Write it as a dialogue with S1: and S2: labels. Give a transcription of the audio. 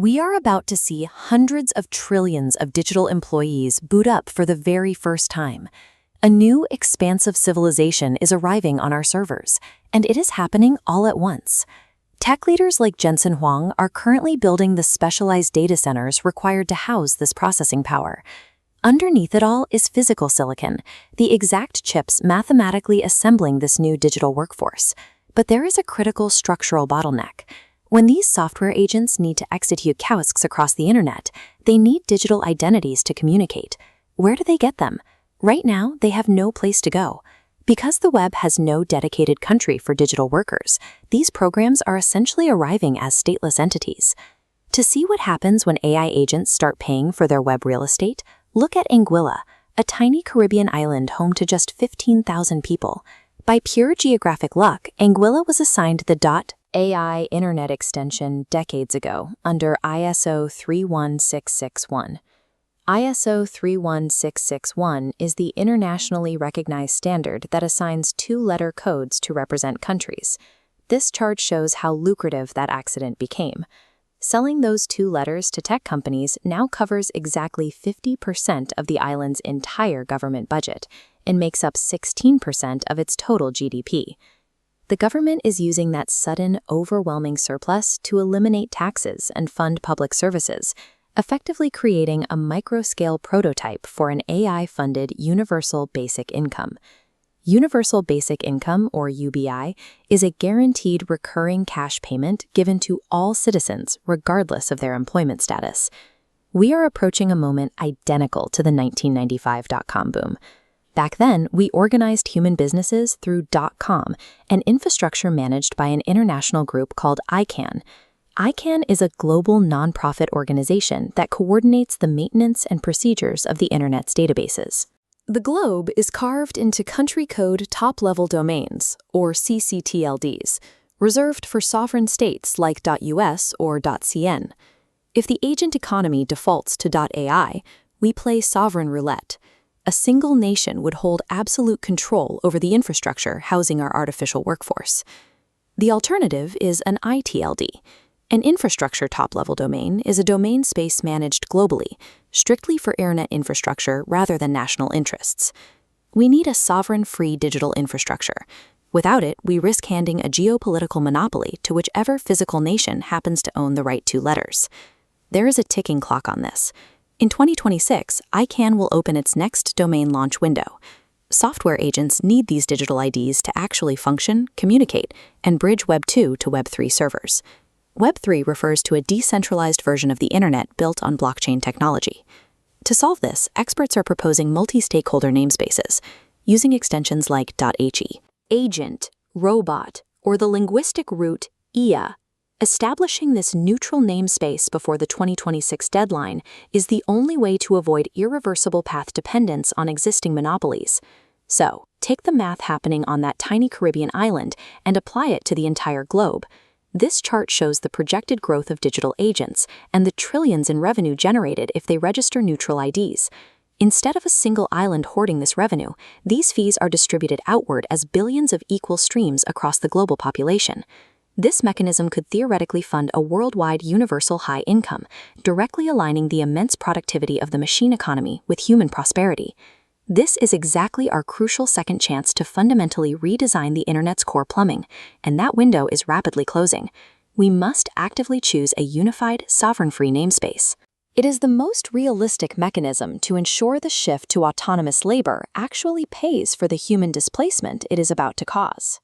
S1: We are about to see hundreds of trillions of digital employees boot up for the very first time. A new, expansive civilization is arriving on our servers, and it is happening all at once. Tech leaders like Jensen Huang are currently building the specialized data centers required to house this processing power. Underneath it all is physical silicon, the exact chips mathematically assembling this new digital workforce. But there is a critical structural bottleneck. When these software agents need to execute tasks across the internet, they need digital identities to communicate. Where do they get them? Right now, they have no place to go. Because the web has no dedicated country for digital workers, these programs are essentially arriving as stateless entities. To see what happens when AI agents start paying for their web real estate, look at Anguilla, a tiny Caribbean island home to just 15,000 people. By pure geographic luck, Anguilla was assigned the .ai Internet extension decades ago under ISO 31661. ISO 31661 is the internationally recognized standard that assigns two-letter codes to represent countries. This chart shows how lucrative that accident became. Selling those two letters to tech companies now covers exactly 50% of the island's entire government budget and makes up 16% of its total GDP. The government is using that sudden, overwhelming surplus to eliminate taxes and fund public services, effectively creating a micro-scale prototype for an AI-funded Universal Basic Income. Universal Basic Income, or UBI, is a guaranteed recurring cash payment given to all citizens, regardless of their employment status. We are approaching a moment identical to the 1995 dot-com boom. Back then, we organized human businesses through .com, an infrastructure managed by an international group called ICANN. ICANN is a global nonprofit organization that coordinates the maintenance and procedures of the Internet's databases. The globe is carved into country code top-level domains, or CCTLDs, reserved for sovereign states like .us or .cn. If the agent economy defaults to .ai, we play sovereign roulette. A single nation would hold absolute control over the infrastructure housing our artificial workforce. The alternative is an ITLD. An infrastructure top-level domain is a domain space managed globally, strictly for internet infrastructure rather than national interests. We need a sovereign-free digital infrastructure. Without it, we risk handing a geopolitical monopoly to whichever physical nation happens to own the right two letters. There is a ticking clock on this. In 2026, ICANN will open its next domain launch window. Software agents need these digital IDs to actually function, communicate, and bridge Web 2 to Web 3 servers. Web 3 refers to a decentralized version of the Internet built on blockchain technology. To solve this, experts are proposing multi-stakeholder namespaces, using extensions like .he, agent, robot, or the linguistic root IA. Establishing this neutral namespace before the 2026 deadline is the only way to avoid irreversible path dependence on existing monopolies. So, take the math happening on that tiny Caribbean island and apply it to the entire globe. This chart shows the projected growth of digital agents and the trillions in revenue generated if they register neutral IDs. Instead of a single island hoarding this revenue, these fees are distributed outward as billions of equal streams across the global population. This mechanism could theoretically fund a worldwide universal high income, directly aligning the immense productivity of the machine economy with human prosperity. This is exactly our crucial second chance to fundamentally redesign the Internet's core plumbing, and that window is rapidly closing. We must actively choose a unified, sovereign-free namespace. It is the most realistic mechanism to ensure the shift to autonomous labor actually pays for the human displacement it is about to cause.